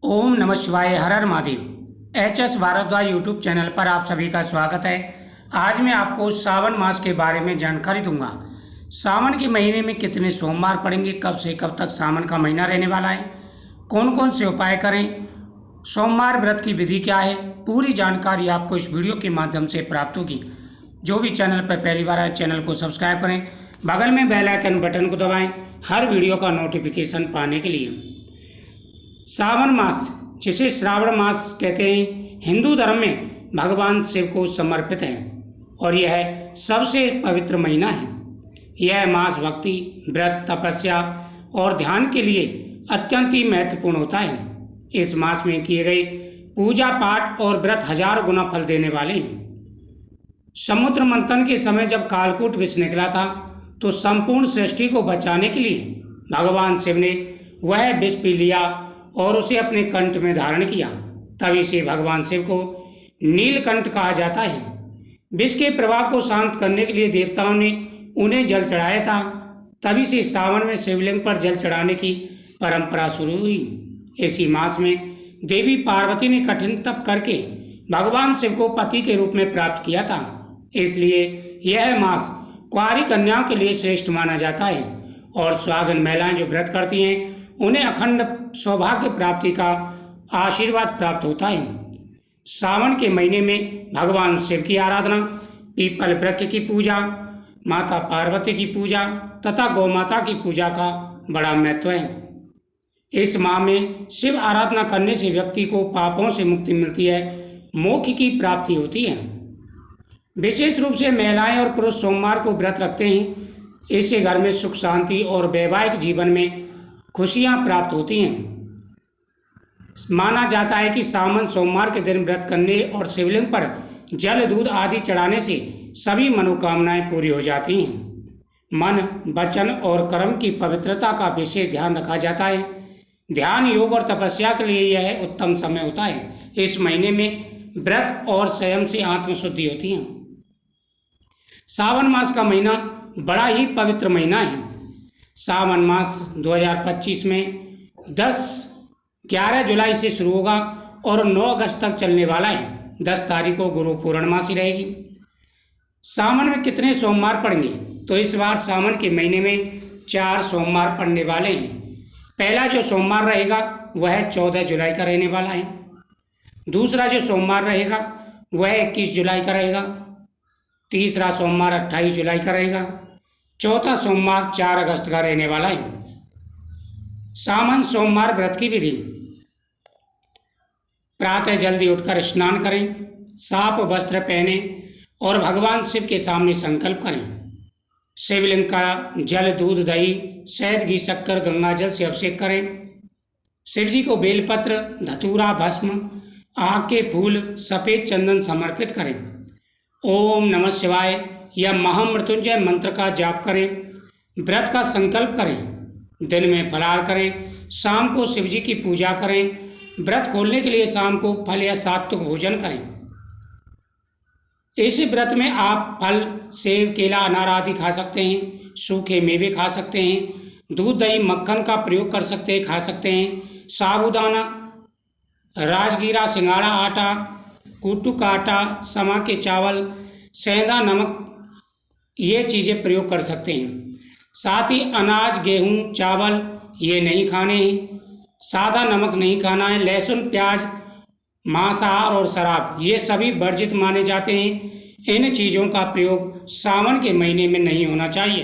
ओम नमः शिवाय। हर हर Mahadev. H Bharadwaj YouTube channel पर आप सभी का स्वागत है। आज मैं आपको सावन मास के बारे में जानकारी दूंगा। सावन के महीने में कितने सोमवार पड़ेंगे, कब से कब तक सावन का महीना रहने वाला है, कौन कौन से उपाय करें, सोमवार व्रत की विधि क्या है, पूरी जानकारी आपको इस वीडियो के माध्यम से प्राप्त होगी। जो भी चैनल पर पहली बार आए चैनल को सब्सक्राइब करें, बगल में बेल आइकन बटन को दबाएं हर वीडियो का नोटिफिकेशन पाने के लिए। सावन मास, जिसे श्रावण मास कहते हैं, हिंदू धर्म में भगवान शिव को समर्पित है और यह सबसे पवित्र महीना है। यह मास भक्ति, व्रत, तपस्या और ध्यान के लिए अत्यंत ही महत्वपूर्ण होता है। इस मास में किए गए पूजा पाठ और व्रत हजारों गुना फल देने वाले हैं। समुद्र मंथन के समय जब कालकूट विष निकला था तो संपूर्ण सृष्टि को बचाने के लिए भगवान शिव ने वह विष पी लिया और उसे अपने कंठ में धारण किया। तभी से भगवान शिव को नीलकंठ कहा जाता है। विष के प्रभाव को शांत करने के लिए देवताओं ने उन्हें जल चढ़ाया था। तभी से सावन में शिवलिंग पर जल चढ़ाने की परंपरा शुरू हुई। इसी मास में देवी पार्वती ने कठिन तप करके भगवान शिव को पति के रूप में प्राप्त किया था। इसलिए यह मास कुंवारी कन्याओं के लिए श्रेष्ठ माना जाता है और सुहागन महिलाएं जो व्रत करती हैं उन्हें अखंड सौभाग्य प्राप्ति का आशीर्वाद प्राप्त होता है। सावन के महीने में भगवान शिव की आराधना, पीपल वृक्ष की पूजा, माता पार्वती की पूजा तथा गौ माता की पूजा का बड़ा महत्व है। इस माह में शिव आराधना करने से व्यक्ति को पापों से मुक्ति मिलती है, मोक्ष की प्राप्ति होती है। विशेष रूप से महिलाएं और पुरुष सोमवार को व्रत रखते हैं। इससे घर में सुख शांति और वैवाहिक जीवन में खुशियां प्राप्त होती हैं। माना जाता है कि सावन सोमवार के दिन व्रत करने और शिवलिंग पर जल, दूध आदि चढ़ाने से सभी मनोकामनाएं पूरी हो जाती हैं। मन, वचन और कर्म की पवित्रता का विशेष ध्यान रखा जाता है। ध्यान, योग और तपस्या के लिए यह उत्तम समय होता है। इस महीने में व्रत और संयम से आत्मशुद्धि होती है। सावन मास का महीना बड़ा ही पवित्र महीना है। सावन मास 2025 में 11 जुलाई से शुरू होगा और 9 अगस्त तक चलने वाला है। 10 तारीख को गुरु पूर्णमासी रहेगी। सावन में कितने सोमवार पड़ेंगे? तो इस बार सावन के महीने में 4 सोमवार पड़ने वाले हैं। पहला जो सोमवार रहेगा वह 14 जुलाई का रहने वाला है। दूसरा जो सोमवार रहेगा वह 21 जुलाई का रहेगा। तीसरा सोमवार 28 जुलाई का रहेगा। चौथा सोमवार 4 अगस्त का रहने वाला है। सावन सोमवार व्रत की विधि: प्रातः जल्दी उठकर स्नान करें, साफ वस्त्र पहने और भगवान शिव के सामने संकल्प करें। शिवलिंग का जल, दूध, दही, शहद, घी, शक्कर, गंगा जल से अभिषेक करें। शिव जी को बेलपत्र, धतूरा, भस्म, आग के फूल, सफेद चंदन समर्पित करें। ओम नमः शिवाय या महामृत्युंजय मंत्र का जाप करें। व्रत का संकल्प करें। दिन में फलाहार करें, शाम को शिव जी की पूजा करें। व्रत खोलने के लिए शाम को फल या सात्विक भोजन करें। इस व्रत में आप फल, सेब, केला, अनार आदि खा सकते हैं। सूखे मेवे खा सकते हैं। दूध, दही, मक्खन का प्रयोग कर सकते हैं, खा सकते हैं। साबूदाना, राजगीरा, सिंगाड़ा, आटा, कुट्टू का आटा, समा के चावल, सेंधा नमक, ये चीज़ें प्रयोग कर सकते हैं। साथ ही अनाज, गेहूं, चावल ये नहीं खाने हैं। सादा नमक नहीं खाना है। लहसुन, प्याज, मांसाहार और शराब ये सभी वर्जित माने जाते हैं। इन चीज़ों का प्रयोग सावन के महीने में नहीं होना चाहिए।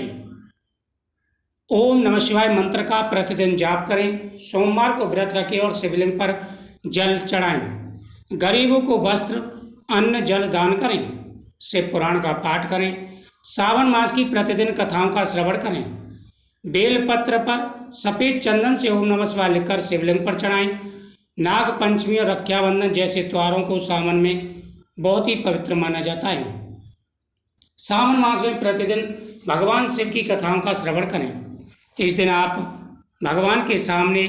ओम नमः शिवाय मंत्र का प्रतिदिन जाप करें। सोमवार को व्रत रखें और शिवलिंग पर जल चढ़ाएं। गरीबों को वस्त्र, अन्न, जल दान करें। शिव पुराण का पाठ करें। सावन मास की प्रतिदिन कथाओं का श्रवण करें। बेलपत्र पर सफ़ेद चंदन से ओम नमः शिवाय लिखकर शिवलिंग पर चढ़ाएं। नाग पंचमी और रक्षाबंधन जैसे त्योहारों को सावन में बहुत ही पवित्र माना जाता है। सावन मास में प्रतिदिन भगवान शिव की कथाओं का श्रवण करें। इस दिन आप भगवान के सामने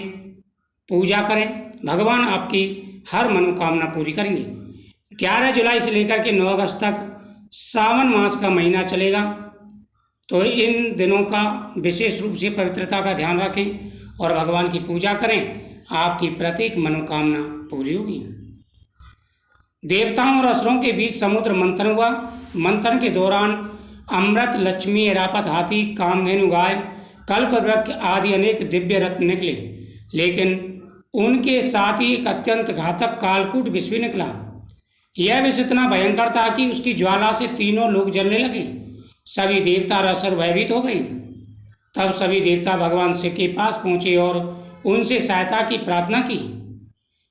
पूजा करें। भगवान आपकी हर मनोकामना पूरी करेंगे। 11 जुलाई से लेकर के 9 अगस्त तक सावन मास का महीना चलेगा, तो इन दिनों का विशेष रूप से पवित्रता का ध्यान रखें और भगवान की पूजा करें। आपकी प्रत्येक मनोकामना पूरी होगी। देवताओं और असुरों के बीच समुद्र मंथन हुआ। मंथन के दौरान अमृत, लक्ष्मी, ऐरावत हाथी, कामधेनु गाय, कल्पवृक्ष आदि अनेक दिव्य रत्न निकले, लेकिन उनके साथ ही एक अत्यंत घातक कालकूट विष भी निकला। यह विष इतना भयंकर था कि उसकी ज्वाला से तीनों लोग जलने लगे। सभी देवता और असुर भयभीत हो गए। तब सभी देवता भगवान शिव के पास पहुंचे और उनसे सहायता की प्रार्थना की।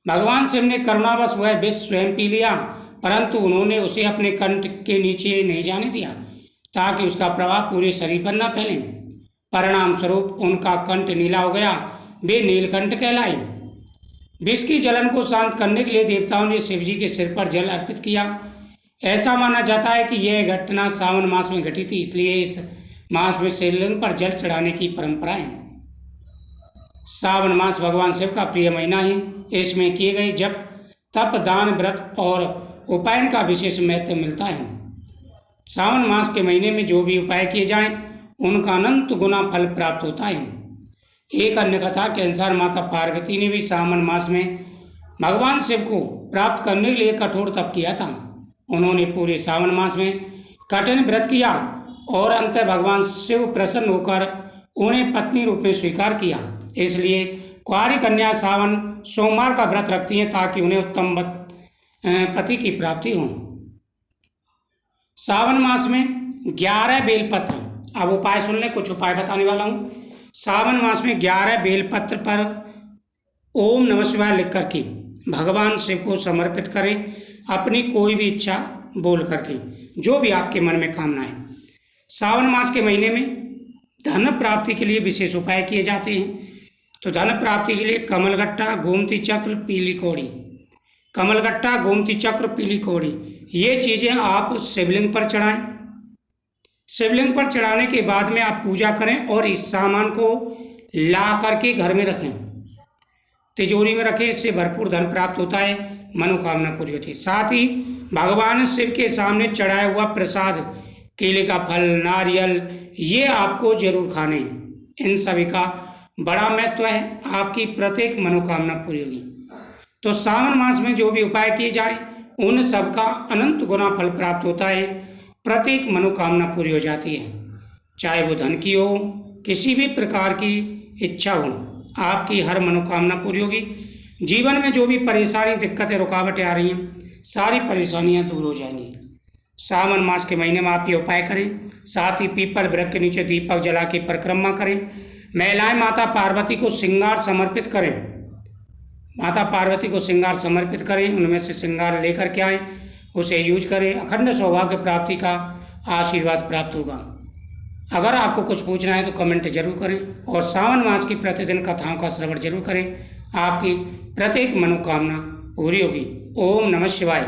भगवान शिव ने करुणावश वह विष स्वयं पी लिया, परंतु उन्होंने उसे अपने कंठ के नीचे नहीं जाने दिया ताकि उसका प्रभाव पूरे शरीर पर न फैले। परिणाम स्वरूप उनका कंठ नीला हो गया। वे नीलकंठ कहलाए। विष की जलन को शांत करने के लिए देवताओं ने शिवजी के सिर पर जल अर्पित किया। ऐसा माना जाता है कि यह घटना सावन मास में घटी थी, इसलिए इस मास में शिवलिंग पर जल चढ़ाने की परंपरा है। सावन मास भगवान शिव का प्रिय महीना है। इसमें किए गए जप, तप, दान, व्रत और उपायन का विशेष महत्व मिलता है। सावन मास के महीने में जो भी उपाय किए जाएं, उनका अनंत गुना फल प्राप्त होता है। एक अन्य कथा के अनुसार माता पार्वती ने भी सावन मास में भगवान शिव को प्राप्त करने के लिए कठोर तप किया था। उन्होंने पूरे सावन मास में कठिन व्रत किया और अंत भगवान शिव प्रसन्न होकर उन्हें पत्नी रूप में स्वीकार किया। इसलिए कुंवारी कन्या सावन सोमवार का व्रत रखती हैं ताकि उन्हें उत्तम पति की प्राप्ति हो। सावन मास में 11 बेलपत्र, अब उपाय सुन लें, कुछ उपाय बताने वाला हूँ। सावन मास में 11 बेलपत्र पर ओम नमः शिवाय लिख करके भगवान शिव को समर्पित करें, अपनी कोई भी इच्छा बोल करके, जो भी आपके मन में कामना है। सावन मास के महीने में धन प्राप्ति के लिए विशेष उपाय किए जाते हैं। तो धन प्राप्ति के लिए कमलगट्टा, गोमती चक्र, पीली कौड़ी। कमलगट्टा, गोमती चक्र, पीली कौड़ी, ये चीज़ें आप शिवलिंग पर चढ़ाएं। शिवलिंग पर चढ़ाने के बाद में आप पूजा करें और इस सामान को ला करके घर में रखें, तिजोरी में रखें। इससे भरपूर धन प्राप्त होता है, मनोकामना पूरी होती है। साथ ही भगवान शिव के सामने चढ़ाया हुआ प्रसाद, केले का फल, नारियल, ये आपको जरूर खाने हैं। इन सभी का बड़ा महत्व है, आपकी प्रत्येक मनोकामना पूरी होगी। तो सावन मास में जो भी उपाय किए जाए, उन सब का अनंत गुना फल प्राप्त होता है, प्रत्येक मनोकामना पूरी हो जाती है। चाहे वो धन की हो, किसी भी प्रकार की इच्छा हो, आपकी हर मनोकामना पूरी होगी। जीवन में जो भी परेशानी, दिक्कतें, रुकावटें आ रही हैं, सारी परेशानियां दूर हो जाएंगी। सावन मास के महीने में आप ये उपाय करें। साथ ही पीपल वृक्ष के नीचे दीपक जला के परिक्रमा करें। महिलाएं माता पार्वती को श्रृंगार समर्पित करें। माता पार्वती को श्रृंगार समर्पित करें, उनमें से श्रृंगार लेकर के आएँ, उसे यूज करें। अखंड सौभाग्य प्राप्ति का आशीर्वाद प्राप्त होगा। अगर आपको कुछ पूछना है तो कमेंट जरूर करें और सावन मास की प्रतिदिन कथाओं का श्रवण जरूर करें। आपकी प्रत्येक मनोकामना पूरी होगी। ओम नमः शिवाय।